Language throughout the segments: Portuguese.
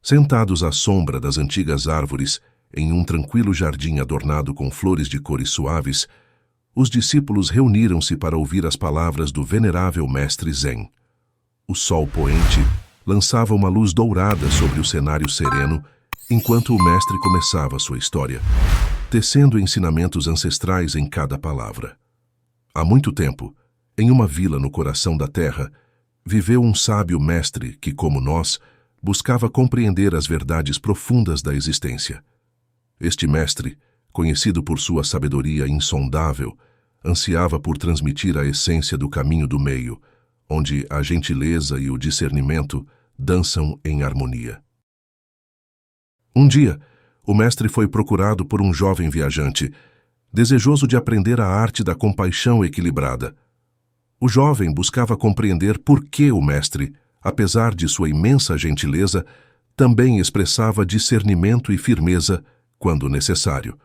Sentados à sombra das antigas árvores, em um tranquilo jardim adornado com flores de cores suaves, os discípulos reuniram-se para ouvir as palavras do venerável mestre Zen. O sol poente lançava uma luz dourada sobre o cenário sereno, enquanto o mestre começava sua história, tecendo ensinamentos ancestrais em cada palavra. Há muito tempo, em uma vila no coração da terra, viveu um sábio mestre que, como nós, buscava compreender as verdades profundas da existência. Este mestre, conhecido por sua sabedoria insondável, ansiava por transmitir a essência do caminho do meio, onde a gentileza e o discernimento dançam em harmonia. Um dia, o mestre foi procurado por um jovem viajante, desejoso de aprender a arte da compaixão equilibrada. O jovem buscava compreender por que o mestre, apesar de sua imensa gentileza, também expressava discernimento e firmeza quando necessário.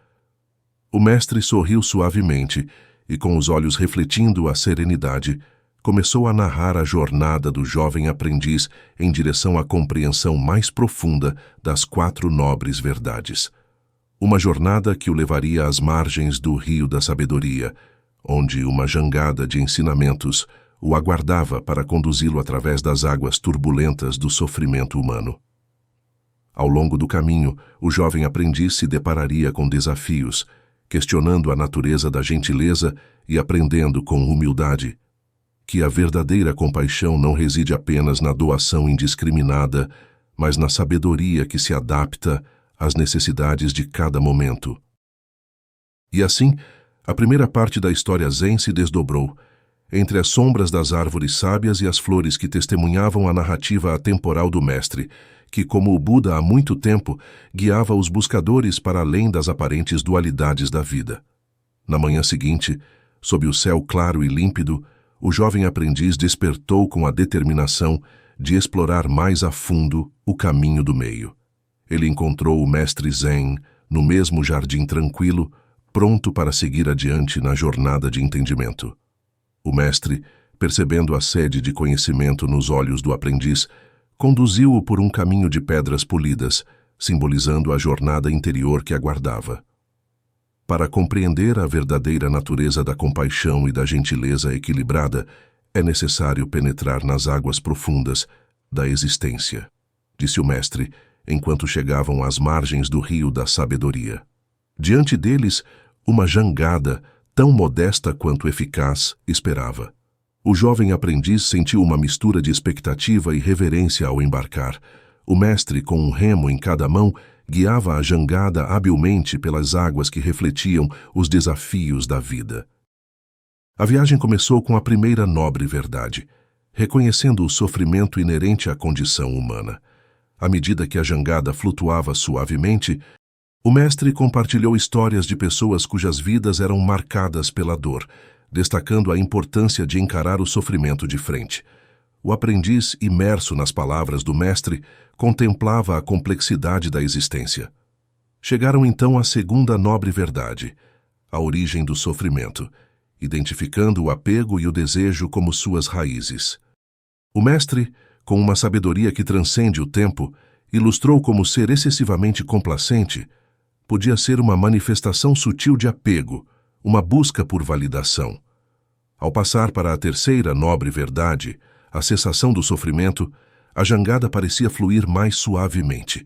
O mestre sorriu suavemente e, com os olhos refletindo a serenidade, começou a narrar a jornada do jovem aprendiz em direção à compreensão mais profunda das 4 nobres verdades. Uma jornada que o levaria às margens do Rio da Sabedoria, onde uma jangada de ensinamentos o aguardava para conduzi-lo através das águas turbulentas do sofrimento humano. Ao longo do caminho, o jovem aprendiz se depararia com desafios, questionando a natureza da gentileza e aprendendo com humildade que a verdadeira compaixão não reside apenas na doação indiscriminada, mas na sabedoria que se adapta às necessidades de cada momento. E assim, a primeira parte da história Zen se desdobrou, entre as sombras das árvores sábias e as flores que testemunhavam a narrativa atemporal do mestre, que, como o Buda há muito tempo, guiava os buscadores para além das aparentes dualidades da vida. Na manhã seguinte, sob o céu claro e límpido, o jovem aprendiz despertou com a determinação de explorar mais a fundo o caminho do meio. Ele encontrou o mestre Zen no mesmo jardim tranquilo, pronto para seguir adiante na jornada de entendimento. O mestre, percebendo a sede de conhecimento nos olhos do aprendiz, conduziu-o por um caminho de pedras polidas, simbolizando a jornada interior que aguardava. Para compreender a verdadeira natureza da compaixão e da gentileza equilibrada, é necessário penetrar nas águas profundas da existência, disse o mestre, enquanto chegavam às margens do Rio da Sabedoria. Diante deles, uma jangada, tão modesta quanto eficaz, esperava. O jovem aprendiz sentiu uma mistura de expectativa e reverência ao embarcar. O mestre, com um remo em cada mão, guiava a jangada habilmente pelas águas que refletiam os desafios da vida. A viagem começou com a primeira nobre verdade, reconhecendo o sofrimento inerente à condição humana. À medida que a jangada flutuava suavemente, o mestre compartilhou histórias de pessoas cujas vidas eram marcadas pela dor, destacando a importância de encarar o sofrimento de frente. O aprendiz, imerso nas palavras do mestre, contemplava a complexidade da existência. Chegaram então à segunda nobre verdade, a origem do sofrimento, identificando o apego e o desejo como suas raízes. O mestre, com uma sabedoria que transcende o tempo, ilustrou como ser excessivamente complacente podia ser uma manifestação sutil de apego, uma busca por validação. Ao passar para a terceira nobre verdade, a cessação do sofrimento, a jangada parecia fluir mais suavemente.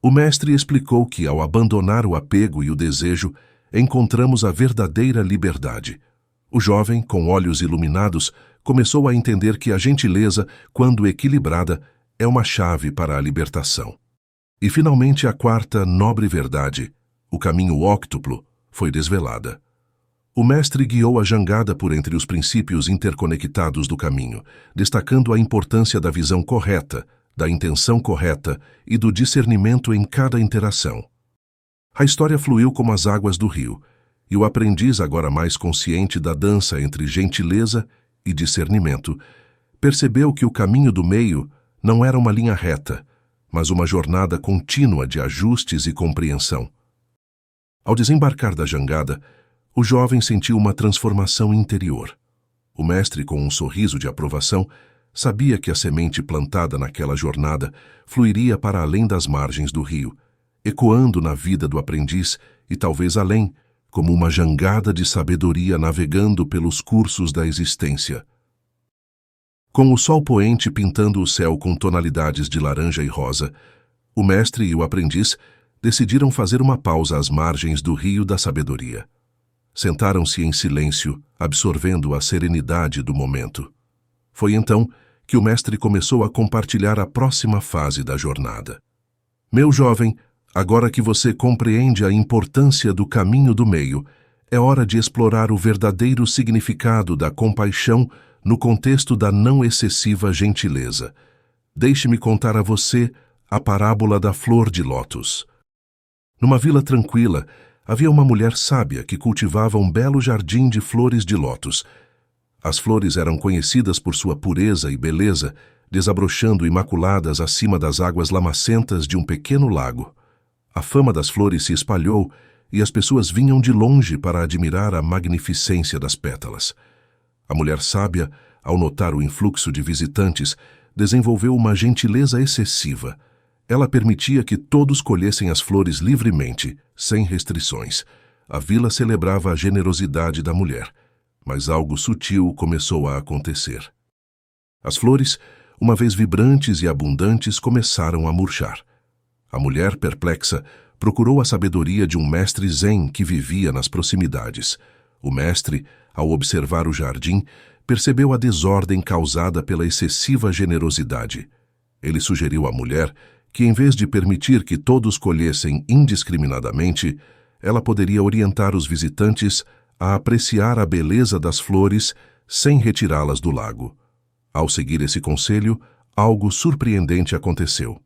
O mestre explicou que, ao abandonar o apego e o desejo, encontramos a verdadeira liberdade. O jovem, com olhos iluminados, começou a entender que a gentileza, quando equilibrada, é uma chave para a libertação. E, finalmente, a quarta nobre verdade, o caminho óctuplo, foi desvelada. O mestre guiou a jangada por entre os princípios interconectados do caminho, destacando a importância da visão correta, da intenção correta e do discernimento em cada interação. A história fluiu como as águas do rio, e o aprendiz, agora mais consciente da dança entre gentileza e discernimento, percebeu que o caminho do meio não era uma linha reta, mas uma jornada contínua de ajustes e compreensão. Ao desembarcar da jangada, o jovem sentiu uma transformação interior. O mestre, com um sorriso de aprovação, sabia que a semente plantada naquela jornada fluiria para além das margens do rio, ecoando na vida do aprendiz e talvez além, como uma jangada de sabedoria navegando pelos cursos da existência. Com o sol poente pintando o céu com tonalidades de laranja e rosa, o mestre e o aprendiz decidiram fazer uma pausa às margens do rio da sabedoria. Sentaram-se em silêncio, absorvendo a serenidade do momento. Foi então que o mestre começou a compartilhar a próxima fase da jornada. Meu jovem, agora que você compreende a importância do caminho do meio, é hora de explorar o verdadeiro significado da compaixão no contexto da não excessiva gentileza. Deixe-me contar a você a parábola da flor de lótus. Numa vila tranquila, havia uma mulher sábia que cultivava um belo jardim de flores de lótus. As flores eram conhecidas por sua pureza e beleza, desabrochando imaculadas acima das águas lamacentas de um pequeno lago. A fama das flores se espalhou e as pessoas vinham de longe para admirar a magnificência das pétalas. A mulher sábia, ao notar o influxo de visitantes, desenvolveu uma gentileza excessiva. Ela permitia que todos colhessem as flores livremente, sem restrições. A vila celebrava a generosidade da mulher, mas algo sutil começou a acontecer. As flores, uma vez vibrantes e abundantes, começaram a murchar. A mulher, perplexa, procurou a sabedoria de um mestre zen que vivia nas proximidades. O mestre, ao observar o jardim, percebeu a desordem causada pela excessiva generosidade. Ele sugeriu à mulher que, em vez de permitir que todos colhessem indiscriminadamente, ela poderia orientar os visitantes a apreciar a beleza das flores sem retirá-las do lago. Ao seguir esse conselho, algo surpreendente aconteceu.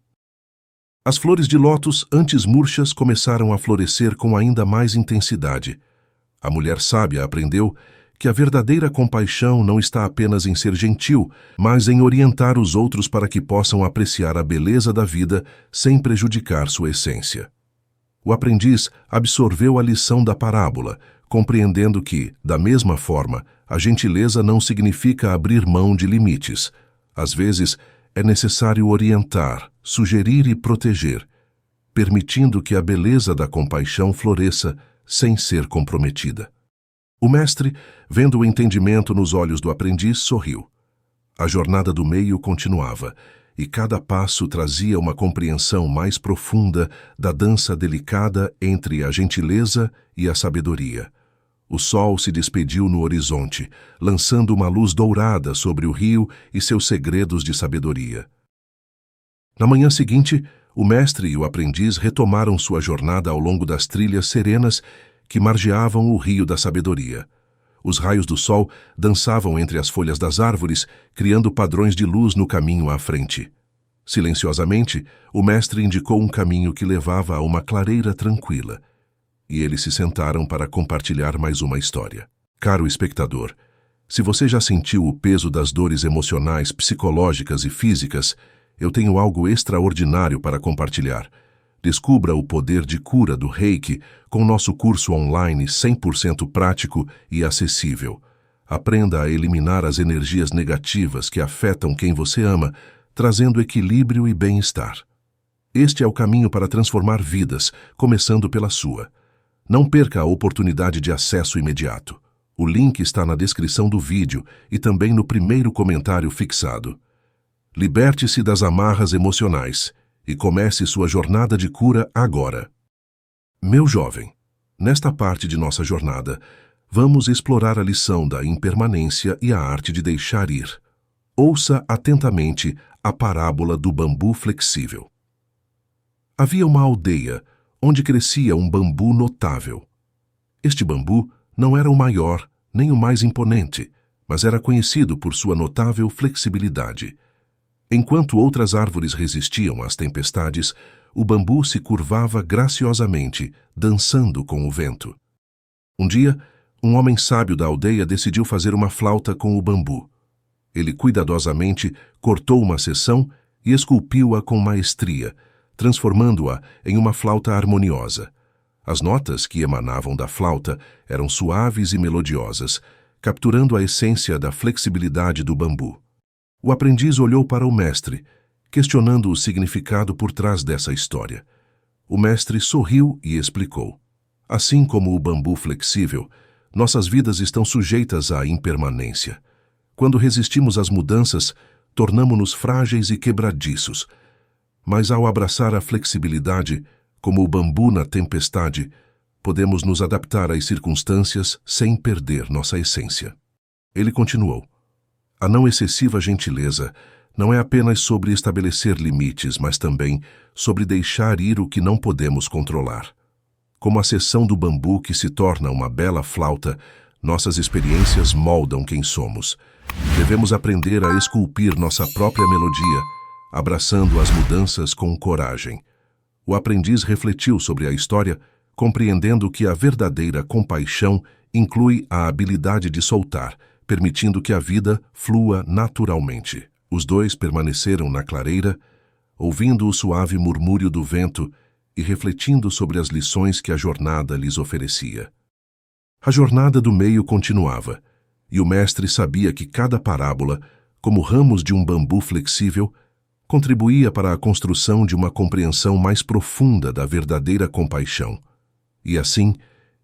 As flores de lótus, antes murchas, começaram a florescer com ainda mais intensidade. A mulher sábia aprendeu que a verdadeira compaixão não está apenas em ser gentil, mas em orientar os outros para que possam apreciar a beleza da vida sem prejudicar sua essência. O aprendiz absorveu a lição da parábola, compreendendo que, da mesma forma, a gentileza não significa abrir mão de limites. Às vezes, é necessário orientar, sugerir e proteger, permitindo que a beleza da compaixão floresça sem ser comprometida. O mestre, vendo o entendimento nos olhos do aprendiz, sorriu. A jornada do meio continuava, e cada passo trazia uma compreensão mais profunda da dança delicada entre a gentileza e a sabedoria. O sol se despediu no horizonte, lançando uma luz dourada sobre o rio e seus segredos de sabedoria. Na manhã seguinte, o mestre e o aprendiz retomaram sua jornada ao longo das trilhas serenas que margeavam o rio da sabedoria. Os raios do sol dançavam entre as folhas das árvores, criando padrões de luz no caminho à frente. Silenciosamente, o mestre indicou um caminho que levava a uma clareira tranquila, e eles se sentaram para compartilhar mais uma história. Caro espectador, se você já sentiu o peso das dores emocionais, psicológicas e físicas, eu tenho algo extraordinário para compartilhar. Descubra o poder de cura do Reiki com nosso curso online 100% prático e acessível. Aprenda a eliminar as energias negativas que afetam quem você ama, trazendo equilíbrio e bem-estar. Este é o caminho para transformar vidas, começando pela sua. Não perca a oportunidade de acesso imediato. O link está na descrição do vídeo e também no primeiro comentário fixado. Liberte-se das amarras emocionais e comece sua jornada de cura agora. Meu jovem, nesta parte de nossa jornada, vamos explorar a lição da impermanência e a arte de deixar ir. Ouça atentamente a parábola do bambu flexível. Havia uma aldeia onde crescia um bambu notável. Este bambu não era o maior nem o mais imponente, mas era conhecido por sua notável flexibilidade. Enquanto outras árvores resistiam às tempestades, o bambu se curvava graciosamente, dançando com o vento. Um dia, um homem sábio da aldeia decidiu fazer uma flauta com o bambu. Ele cuidadosamente cortou uma seção e esculpiu-a com maestria, transformando-a em uma flauta harmoniosa. As notas que emanavam da flauta eram suaves e melodiosas, capturando a essência da flexibilidade do bambu. O aprendiz olhou para o mestre, questionando o significado por trás dessa história. O mestre sorriu e explicou. Assim como o bambu flexível, nossas vidas estão sujeitas à impermanência. Quando resistimos às mudanças, tornamo-nos frágeis e quebradiços. Mas ao abraçar a flexibilidade, como o bambu na tempestade, podemos nos adaptar às circunstâncias sem perder nossa essência. Ele continuou. A não excessiva gentileza não é apenas sobre estabelecer limites, mas também sobre deixar ir o que não podemos controlar. Como a seção do bambu que se torna uma bela flauta, nossas experiências moldam quem somos. Devemos aprender a esculpir nossa própria melodia, abraçando as mudanças com coragem. O aprendiz refletiu sobre a história, compreendendo que a verdadeira compaixão inclui a habilidade de soltar, permitindo que a vida flua naturalmente. Os dois permaneceram na clareira, ouvindo o suave murmúrio do vento e refletindo sobre as lições que a jornada lhes oferecia. A jornada do meio continuava, e o mestre sabia que cada parábola, como ramos de um bambu flexível, contribuía para a construção de uma compreensão mais profunda da verdadeira compaixão. E assim,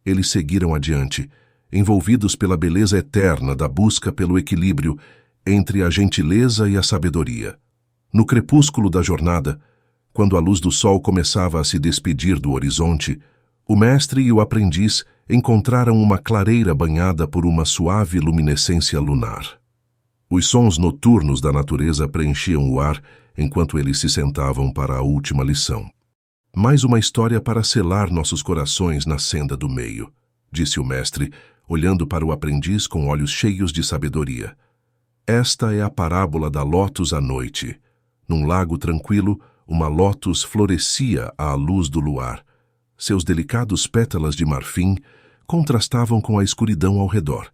eles seguiram adiante, envolvidos pela beleza eterna da busca pelo equilíbrio entre a gentileza e a sabedoria. No crepúsculo da jornada, quando a luz do sol começava a se despedir do horizonte, o mestre e o aprendiz encontraram uma clareira banhada por uma suave luminescência lunar. Os sons noturnos da natureza preenchiam o ar enquanto eles se sentavam para a última lição. Mais uma história para selar nossos corações na senda do meio, disse o mestre, olhando para o aprendiz com olhos cheios de sabedoria. Esta é a parábola da lótus à noite. Num lago tranquilo, uma lótus florescia à luz do luar. Seus delicados pétalas de marfim contrastavam com a escuridão ao redor,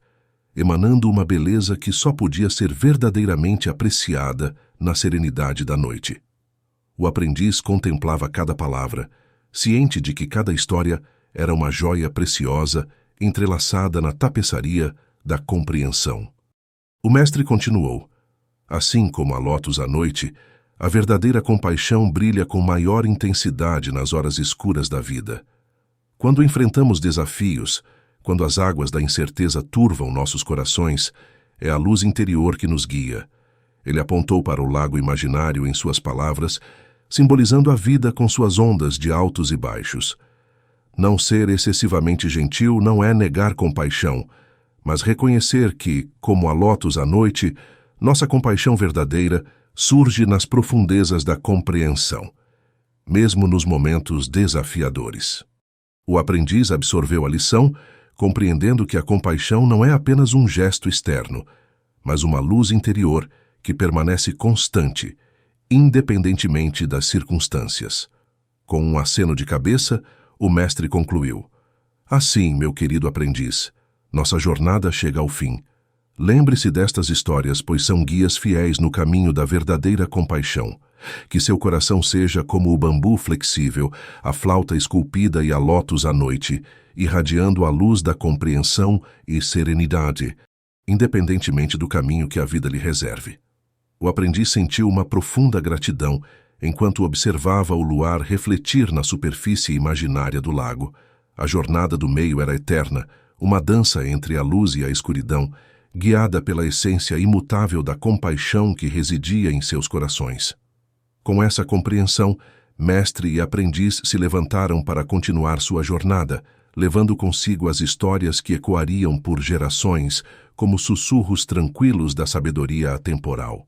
emanando uma beleza que só podia ser verdadeiramente apreciada na serenidade da noite. O aprendiz contemplava cada palavra, ciente de que cada história era uma joia preciosa entrelaçada na tapeçaria da compreensão. O mestre continuou. Assim como a lótus à noite, a verdadeira compaixão brilha com maior intensidade nas horas escuras da vida. Quando enfrentamos desafios, quando as águas da incerteza turvam nossos corações, é a luz interior que nos guia. Ele apontou para o lago imaginário em suas palavras, simbolizando a vida com suas ondas de altos e baixos. Não ser excessivamente gentil não é negar compaixão, mas reconhecer que, como a lótus à noite, nossa compaixão verdadeira surge nas profundezas da compreensão, mesmo nos momentos desafiadores. O aprendiz absorveu a lição, compreendendo que a compaixão não é apenas um gesto externo, mas uma luz interior que permanece constante, independentemente das circunstâncias. Com um aceno de cabeça, o mestre concluiu: Assim, meu querido aprendiz, nossa jornada chega ao fim. Lembre-se destas histórias, pois são guias fiéis no caminho da verdadeira compaixão. Que seu coração seja como o bambu flexível, a flauta esculpida e a lótus à noite, irradiando a luz da compreensão e serenidade, independentemente do caminho que a vida lhe reserve. O aprendiz sentiu uma profunda gratidão enquanto observava o luar refletir na superfície imaginária do lago. A jornada do meio era eterna, uma dança entre a luz e a escuridão, guiada pela essência imutável da compaixão que residia em seus corações. Com essa compreensão, mestre e aprendiz se levantaram para continuar sua jornada, levando consigo as histórias que ecoariam por gerações como sussurros tranquilos da sabedoria atemporal.